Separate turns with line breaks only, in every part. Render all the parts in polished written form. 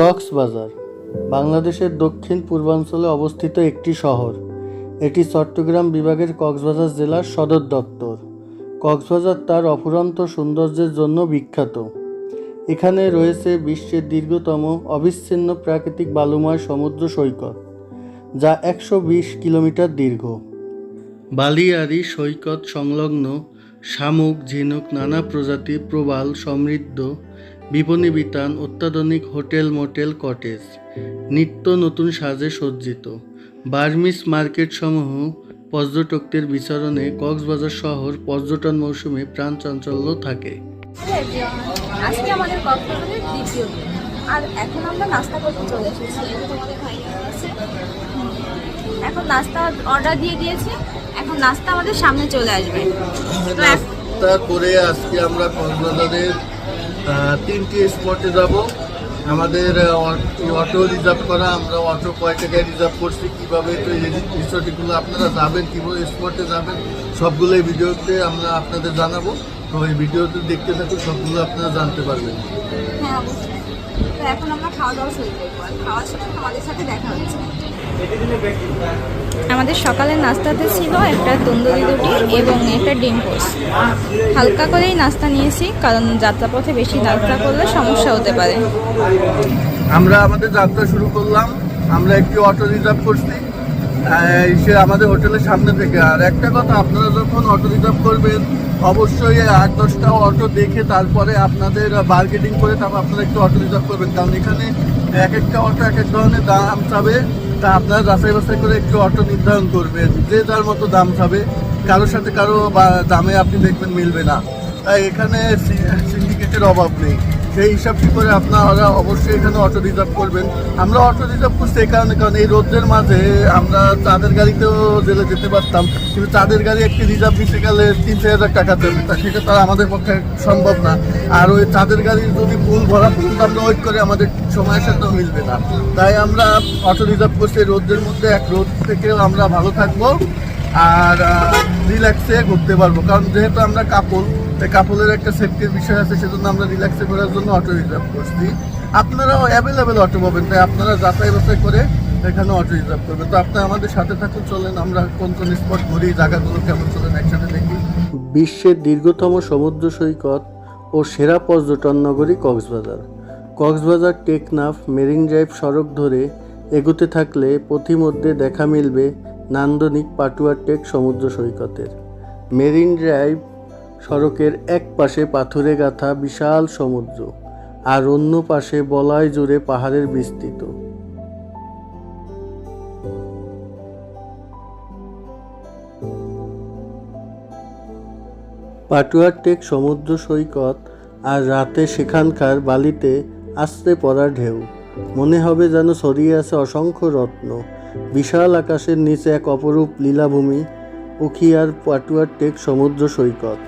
কক্সবাজার বাংলাদেশের দক্ষিণ পূর্বাঞ্চলে অবস্থিত একটি শহর। এটি চট্টগ্রাম বিভাগের কক্সবাজার জেলার সদর দপ্তর। কক্সবাজার তার অফুরন্ত সৌন্দর্যের জন্য বিখ্যাত। এখানে রয়েছে বিশ্বের দীর্ঘতম অবিচ্ছিন্ন প্রাকৃতিক বালুময় সমুদ্র সৈকত, যা 120 কিলোমিটার দীর্ঘ। বালিয়াড়ি সৈকত সংলগ্ন শামুক, ঝিনুক, নানা প্রজাতির প্রবাল সমৃদ্ধ বিপণী বিতান, অত্যাধুনিক হোটেল, মোটেল, কটেজ, নিত্য নতুন সাজে সজ্জিত বার্মিস মার্কেট সমূহ পর্যটকদের বিচরণে কক্সবাজার শহর পর্যটন মৌসুমে প্রাণ চাঞ্চল্য থাকে।
আজকে আমাদের কক্সবাজারের দ্বিতীয় দিন, আর এখন আমরা নাস্তা করতে চলে এসেছি। তোমাদের ভাইয়া আছে, এখন নাস্তা অর্ডার দিয়ে দিয়েছি। এখন নাস্তা আমাদের সামনে চলে আসবে।
নাস্তা করে আজকে আমরা কক্সবাজারের 3টি স্পটে যাব। আমাদের অটো রিজার্ভ করা, আমরা অটো কয় টাকায় রিজার্ভ করছি, কীভাবে তো এই রিসোর্টগুলো আপনারা যাবেন, কীভাবে স্পটে যাবেন, সবগুলো এই ভিডিওতে আমরা আপনাদের জানাবো। তো এই ভিডিওতে দেখতে থাকুন, সবগুলো আপনারা জানতে পারবেন।
হ্যাঁ, অবশ্যই। তো এখন আমরা খাওয়া দাওয়া শুরু করবো, আর খাওয়ার সময় আমাদের সাথে দেখা হচ্ছে। আমাদের সকালের নাস্তাতে ছিল একটা তন্দুরি রুটি এবং একটা ডিম পোস্ট। হালকা করেই নাস্তা নিয়েছি, কারণ যাত্রাপথে বেশি যাত্রা করলে সমস্যা হতে পারে।
আমরা আমাদের যাত্রা শুরু করলাম। আমরা একটি অটো রিজার্ভ করছি সে আমাদের হোটেলের সামনে থেকে। আর একটা কথা, আপনারা যখন অটো রিজার্ভ করবেন অবশ্যই 8-10টা অটো দেখে তারপরে আপনাদের বার্গেনিং করে তারপর আপনারা একটু অটো রিজার্ভ করবেন, কারণ এখানে এক একটা অটো এক এক ধরনের দাম চাবে। তা আপনারা যাচাই বাছাই করে একটু অটো নির্ধারণ করবেন, যে যার মতো দাম চাবে, কারোর সাথে কারো দামে আপনি দেখবেন মিলবে না। তাই এখানে সিন্ডিকেটের অভাব নেই, সেই হিসাবটি করে আপনারা অবশ্যই এখানে অটো রিজার্ভ করবেন। আমরা অটো রিজার্ভ করছি এই কারণে, কারণ এই রোদের মাঝে আমরা চাঁদের গাড়িতেও জেলে যেতে পারতাম, কিন্তু চাঁদের গাড়ি একটি রিজার্ভ দিতে গেলে 3-4 টাকা দেবে, সেটা তারা আমাদের পক্ষে সম্ভব না। আর ওই চাঁদের গাড়ি যদি ফুল ভরা পর্যন্ত আমরা ওয়েট করে আমাদের সময়ের সাথেও মিলবে না। তাই আমরা অটো রিজার্ভ করছি রোদের মধ্যে। এক রোদ থেকেও আমরা ভালো থাকবো আর রিল্যাক্সে ঘুরতে পারবো, কারণ যেহেতু আমরা কাপলের একটা সেফটির বিষয় আছে, সেজন্য আমরা রিল্যাক্সে করার জন্য অটো রিজার্ভ করছি। আপনারাও অ্যাভেলেবেল অটো পাবেন, তাই আপনারা যাচাই বাছাই করে এখানে অটো রিজার্ভ করবেন। তো আপনারা আমাদের সাথে থাকুন, চলেন আমরা কোন কোন স্পট ঘুরি, জায়গাগুলো কেমন, চলেন একসাথে দেখি। বিশ্বের দীর্ঘতম সমুদ্র সৈকত ও সেরা পর্যটন নগরী কক্সবাজার। কক্সবাজার টেকনাফ মেরিন ড্রাইভ সড়ক ধরে এগোতে থাকলে পথিমধ্যে দেখা মিলবে নান্দনিক পাটুয়া টেক সমুদ্র সৈকতের। মেরিন ড্রাইভ সড়কের এক পাশে পাথুরে গাঁথা বিশাল সমুদ্র, আর অন্য পাশে বলয় জুড়ে পাহাড়ের বিস্তৃত। পাটুয়া টেক সমুদ্র সৈকত আর রাতে সেখানকার বালিতে আছড়ে পড়া ঢেউ, মনে হবে যেন ছড়িয়ে আছে অসংখ্য রত্ন। বিশাল আকাশের নিচে এক অপরূপ লীলাভূমি, উখিয়ার পাটুয়া টেক সমুদ্র সৈকত।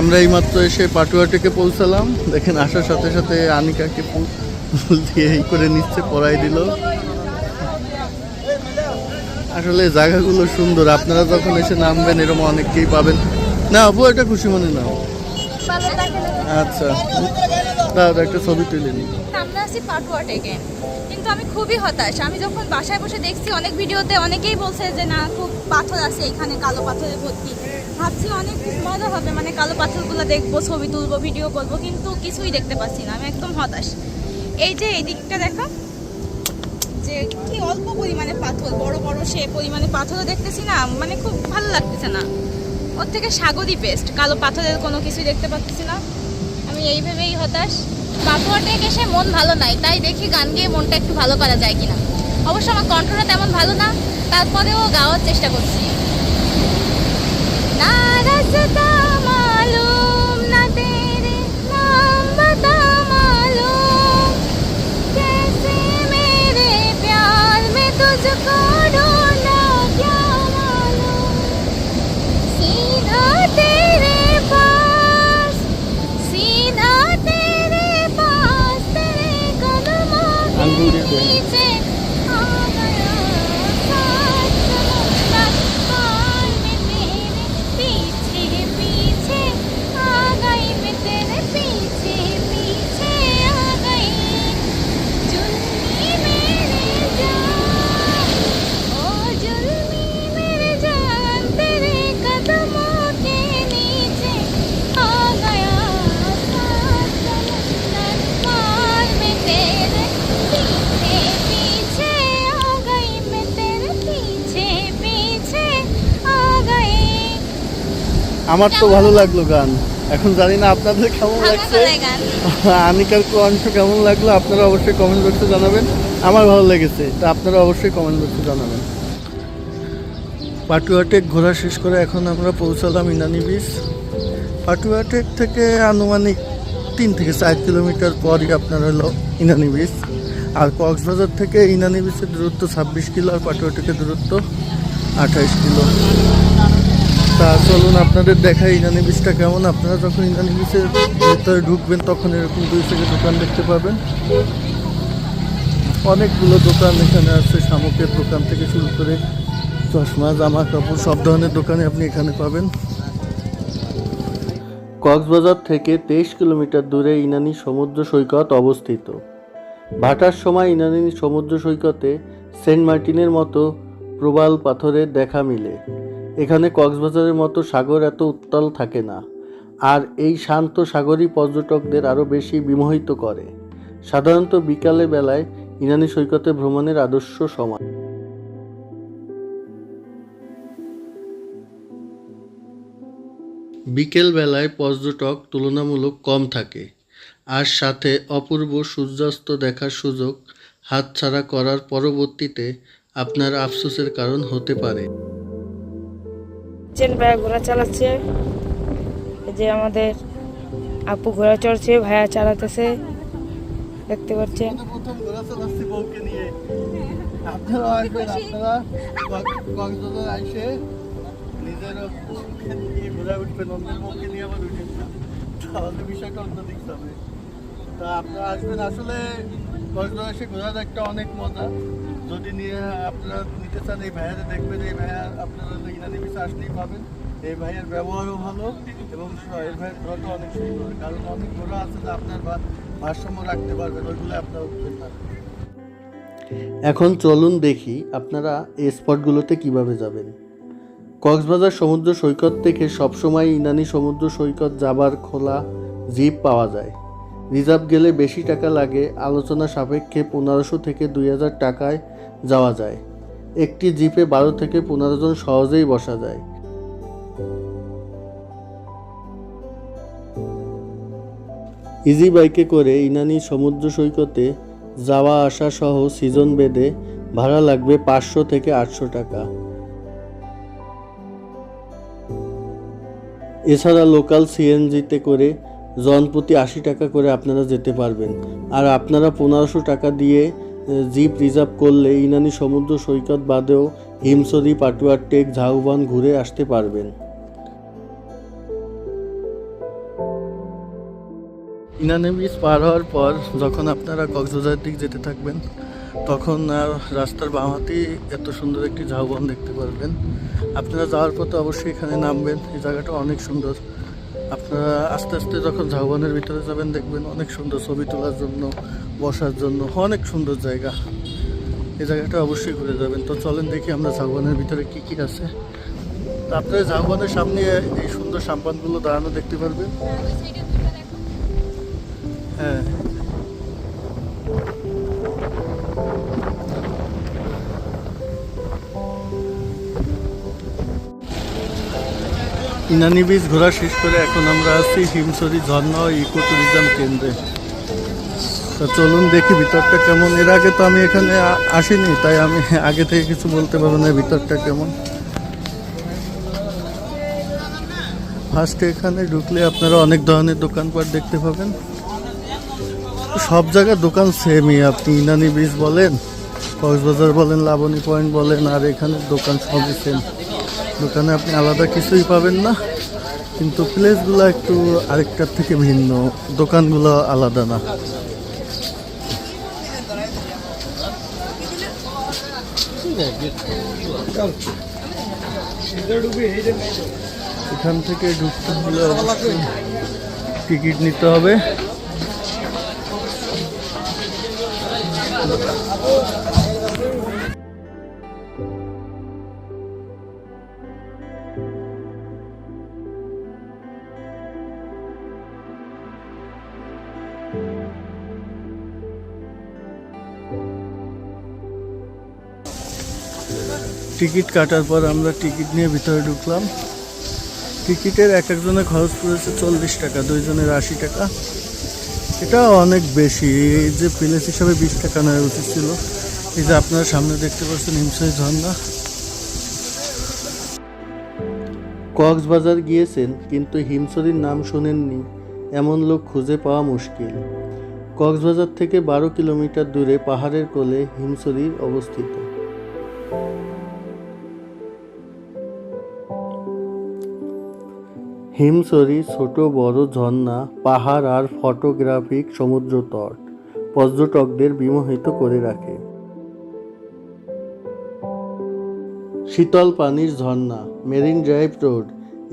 আমরা এইমাত্র এসে পাটুয়া টেকে পৌঁছালাম। দেখেন, আসার সাথে সাথে আনিকাকে ফুল দিয়ে এই করে নিচ্ছে, পরাই দিল। আসলে জায়গাগুলো সুন্দর, আপনারা যখন এসে নামবেন এরকম অনেককেই পাবেন। না আপু, এটা খুশি মনে নাও। আচ্ছা দাও, একটা ছবি তুলে নিই।
আমরা আছি পাটুয়া টেকে, কিন্তু আমি খুবই হতাশ। আমি যখন বাসায় বসে দেখছি অনেক ভিডিওতে অনেকেই বলছে যে না, খুব পাথর আছে এখানে, কালো পাথরে ভর্তি। ভাবছি অনেক মজা হবে, মানে কালো পাথরগুলো দেখবো, ছবি তুলবো, ভিডিও করবো, কিন্তু কিছুই দেখতে পাচ্ছি না। আমি একদম হতাশ। এই যে এই দিকটা দেখা, যে কি অল্প পরিমাণে পাথর, বড় বড় সে পরিমাণে পাথরও দেখতেছি না, মানে খুব ভালো লাগতেছে না। ওর থেকে সাগরই বেস্ট, কালো পাথরের কোনো কিছুই দেখতে পাচ্ছি না। আমি এই ভেবেই হতাশ। পাটুয়া টেক এসে মন ভালো নাই, তাই দেখি গান গেয়ে মনটা একটু ভালো করা যায় কিনা। অবশ্য আমার কণ্ঠটা তেমন ভালো না, তারপরেও গাওয়ার চেষ্টা করছি। না রাস্তা মালুম না তেরে নাম বাতা
আমার তো ভালো লাগলো গান। এখন জানি না আপনাদের কেমন
ভাঙা
লাগছে,
গলায় গান।
আনিকার কণ্ঠ কেমন লাগলো, আপনারা অবশ্যই কমেন্ট বক্সে জানাবেন। আমার ভালো লেগেছে, তা আপনারা অবশ্যই কমেন্ট বক্সে জানাবেন। পাটুয়াটেক ঘোরা শেষ করে এখন আমরা পৌঁছালাম ইনানি বিচ। পাটুয়াটেক থেকে আনুমানিক 3 থেকে 4 কিলোমিটার পরই আপনার হলো ইনানি বিচ। আর কক্সবাজার থেকে ইনানি বিচের দূরত্ব 26 কিলো, আর পাটুয়াটেকের দূরত্ব 28 কিলো। তা চলুন আপনাদের দেখাই ইনানি বিচটা কেমন। আপনারা যখন ইনানি বিচের ভিতরে ঢুকবেন তখন এরকম 2 থেকে দোকান দেখতে পাবেন। অনেকগুলো দোকান এখানে আছে, শামুকের দোকান থেকে শুরু করে চশমা, জামা কাপড়, সব ধরনের দোকানে আপনি এখানে পাবেন। কক্সবাজার থেকে 23 কিলোমিটার দূরে ইনানি সমুদ্র সৈকত অবস্থিত। ভাটার সময় ইনানি সমুদ্র সৈকতে সেন্ট মার্টিনের মতো প্রবাল পাথরের দেখা মিলে। এখানে কক্সবাজারের মতো সাগর এত উত্তাল থাকে না, আর এই শান্ত সাগরই পর্যটকদের আরও বেশি বিমোহিত করে। সাধারণত বিকালে বেলায় ইনানি সৈকতে ভ্রমণের আদর্শ সময়। বিকেল বেলায় পর্যটক তুলনামূলক কম থাকে, আর সাথে অপূর্ব সূর্যাস্ত দেখার সুযোগ হাতছাড়া করার পরবর্তীতে আপনার আফসোসের কারণ হতে পারে।
ভাইয়া ঘোড়া চালাচ্ছে, এই যে আমাদের আপু ঘোড়া চড়ছে, ভাইয়া চালাতেছে, দেখতে পাচ্ছেন।
প্রথম ঘোড়া চালাচ্ছি বউকে নিয়ে। আপনারা আসবেন, আপনারা কক্সবাজার আইসে নিজের নিয়ে ঘোরা উঠবেন, অন্যের বউকে নিয়ে আবার উঠেন না, তাহলে বিষয়টা অন্য দিক যাবে। তা আপনারা আসবেন, আসলে কক্সবাজার এসে ঘোরার একটা অনেক মজা। যদি নিয়ে আপনারা নিতে চান, এই ভাইয়ারে দেখবেন। এই ভাইয়া আপনারা ইনানি বিচে আসলেই পাবেন। এই ভাইয়ের ব্যবহারও ভালো এবং এই ভাইয়ের ঘোরাটা অনেক সুন্দর, কারণ অনেক ঘোরা আছে যে আপনার ভারসাম্য রাখতে পারবেন, ওইগুলো আপনারা উঠবেন না। এখন চলুন দেখি আপনারা এই স্পটগুলোতে কিভাবে যাবেন। কক্সবাজার সমুদ্র সৈকত থেকে সবসময় ইনানি সমুদ্র সৈকত যাবার খোলা জিপ পাওয়া যায়। রিজার্ভ গেলে বেশি টাকা লাগে, আলোচনা সাপেক্ষে 1500 থেকে 2000 টাকায় যাওয়া যায়। একটি জিপে 12 থেকে 15 জন সহজেই বসা যায়। ইজি বাইকে করে ইনানি সমুদ্র সৈকতে যাওয়া আসা সহ সিজন বেঁধে ভাড়া লাগবে 500 থেকে 800 টাকা। এছাড়া লোকাল সিএনজিতে করে জনপ্রতি 80 টাকা করে আপনারা যেতে পারবেন। আর আপনারা 1500 টাকা দিয়ে জিপ রিজার্ভ করলে ইনানি সমুদ্র সৈকত বাদেও হিমছড়ি, পাটুয়াটেক, ঝাউবন ঘুরে আসতে পারবেন। ইনানি বিচ পার হওয়ার পর যখন আপনারা কক্সবাজারের দিক যেতে থাকবেন, তখন রাস্তার বাম হাতেই এত সুন্দর একটি ঝাউবন দেখতে পারবেন। আপনারা যাওয়ার পথে অবশ্যই এখানে নামবেন। এই জায়গাটা অনেক সুন্দর। আপনারা আস্তে আস্তে যখন ঝাউবনের ভিতরে যাবেন, দেখবেন অনেক সুন্দর, ছবি তোলার জন্য, বসার জন্য অনেক সুন্দর জায়গা। এই জায়গাটা অবশ্যই ঘুরে যাবেন। তো চলেন দেখি আমরা ঝাউবনের ভিতরে কি কি আছে। তো আপনারা ঝাউবনের সামনে এই সুন্দর সাম্পানগুলো দাঁড়ানো দেখতে পারবেন। হ্যাঁ, ইনানি বিচ ঘোরা শেষ করে এখন আমরা আছি হিমছড়ি ঝর্ণা ও ইকো ট্যুরিজম কেন্দ্রে। তো চলুন দেখি ভিতরটা কেমন। এর আগে তো আমি এখানে আসিনি, তাই আমি আগে থেকে কিছু বলতে পারবো না ভিতরটা কেমন। ফার্স্টে এখানে ঢুকলে আপনারা অনেক ধরনের দোকানপাট দেখতে পাবেন। সব জায়গায় দোকান সেমই, আপনি ইনানি বিচ বলেন, কক্সবাজার বলেন, লাবণী পয়েন্ট বলেন, আর এখানে দোকান সবই সেম। দোকানে আপনি আলাদা কিছুই পাবেন না, কিন্তু প্লেসগুলো একটু আরেকটার থেকে ভিন্ন, দোকানগুলো আলাদা না। এখান থেকে ঢুকতে হলে অবশ্যই টিকিট নিতে হবে। টিকিট কাটার পর আমরা টিকিট নিয়ে ভিতরে ঢুকলাম। টিকিটের এক একজনের খরচ পড়েছে 40 টাকা, 2 জনের 80 টাকা। এটা অনেক বেশি, এই যে প্লেস হিসাবে 20 টাকা নেওয়া উচিত ছিল। এই যে আপনারা সামনে দেখতে পাচ্ছেন হিমছড়ি ঝর্ণা। কক্সবাজার গিয়েছেন কিন্তু হিমছড়ির নাম শোনেননি এমন লোক খুঁজে পাওয়া মুশকিল। কক্সবাজার থেকে 12 কিলোমিটার দূরে পাহাড়ের কোলে হিমছড়ি অবস্থিত। হিমছড়ি ছোট বড় ঝর্ণা, পাহাড় আর ফটোগ্রাফিক সমুদ্র তট পর্যটকদের বিমোহিত করে রাখে। শীতল পানির ঝর্ণা, মেরিন ড্রাইভ রোড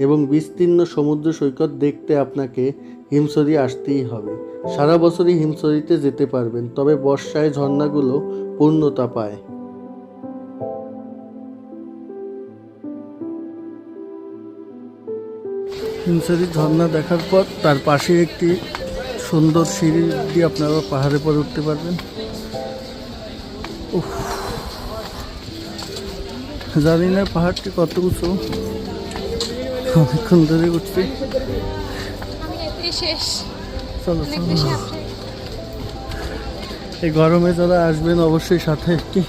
এবং বিস্তীর্ণ সমুদ্র সৈকত দেখতে আপনাকে হিমছড়ি আসতেই হবে। সারা বছরই হিমছড়িতে যেতে পারবেন, তবে বর্ষায় ঝর্ণাগুলো পূর্ণতা পায়। হিমছড়ি ঝর্ণা দেখার পর তার পাশে একটি সুন্দর সিঁড়ি দিয়ে আপনারা পাহাড়ে পরে উঠতে পারবেন। উফ, জানি না পাহাড়টি কত উঁচু, অনেকক্ষণ ধরে উঠছি।
আমি এতেই শেষ,
চলো
অনেক
চলো।
বেশি আপসেট।
এই গরমে যারা আসবেন অবশ্যই সাথে একটি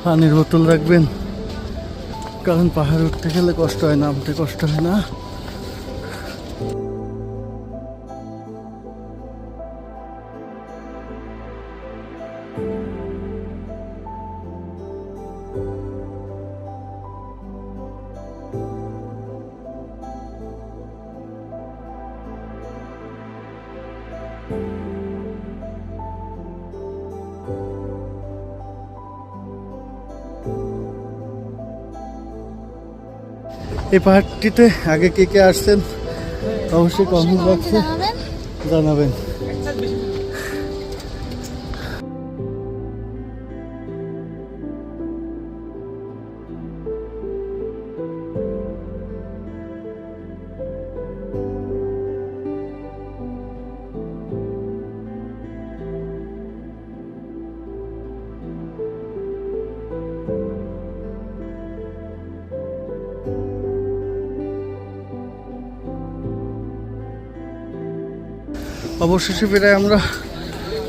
পানির বোতল রাখবেন, কারণ পাহাড়ে উঠতে গেলে কষ্ট হয়, নামতে কষ্ট হয় না। এই পাহাড়টিতে আগে কে কে আসছেন অবশ্যই কমেন্ট বক্সে
জানাবেন।
জানাবেন। অবশেষে প্রায় আমরা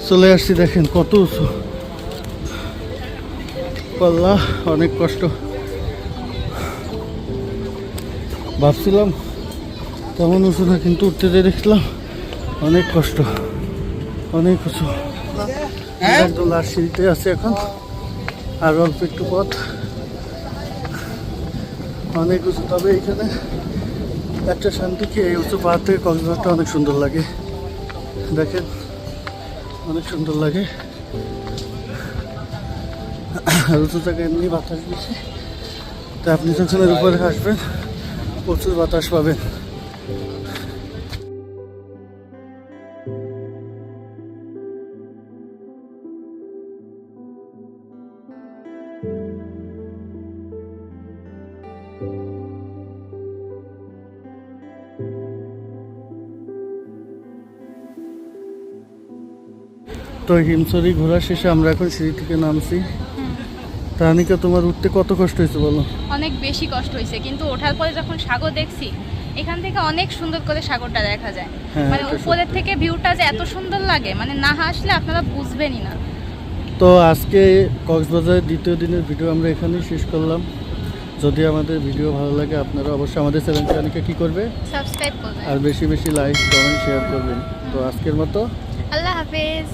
চলে আসছি, দেখেন কত উঁচু পাল্লা, অনেক কষ্ট। ভাবছিলাম তেমন উঁচু না, কিন্তু উঠতে যেয়ে দেখলাম অনেক কষ্ট, অনেক উঁচু। একদম লাস্ট সিঁড়িতে আছে এখন, আর অল্প একটু পথ, অনেক উঁচু। তবে এখানে একটা শান্তি কি, এই উঁচু পাহাড় থেকে কক্সবাজারটা অনেক সুন্দর লাগে, দেখেন অনেক সুন্দর লাগে। আর উঁচু জায়গায় এমনি বাতাস দিচ্ছে, তা আপনি যখন এর উপরে আসবেন প্রচুর বাতাস পাবেন। তো হিমছড়ি ঘোরা শেষে আমরা এখন সিঁড়ি থেকে নামছি। তানিকা, তোমার উঠতে কত কষ্ট হয়েছে বলো?
অনেক বেশি কষ্ট হয়েছে, কিন্তু ওঠার পরে যখন সাগর দেখছি, এখান থেকে অনেক সুন্দর করে সাগরটা দেখা যায়।
হ্যাঁ,
মানে
এটা
উপরের
সত্যি।
থেকে ভিউটা যে এত সুন্দর লাগে, মানে না আসলে আপনারা বুঝবেনই না।
তো আজকে কক্সবাজারের দ্বিতীয় দিনের ভিডিও আমরা এখানেই শেষ করলাম। যদি আমাদের ভিডিও ভালো লাগে আপনারা অবশ্যই আমাদের চ্যানেলকে কী করবে,
সাবস্ক্রাইব করবেন।
আর বেশি বেশি লাইক কমেন্ট শেয়ার করবেন। তো আজকের মতো
আল্লাহ হাফেজ।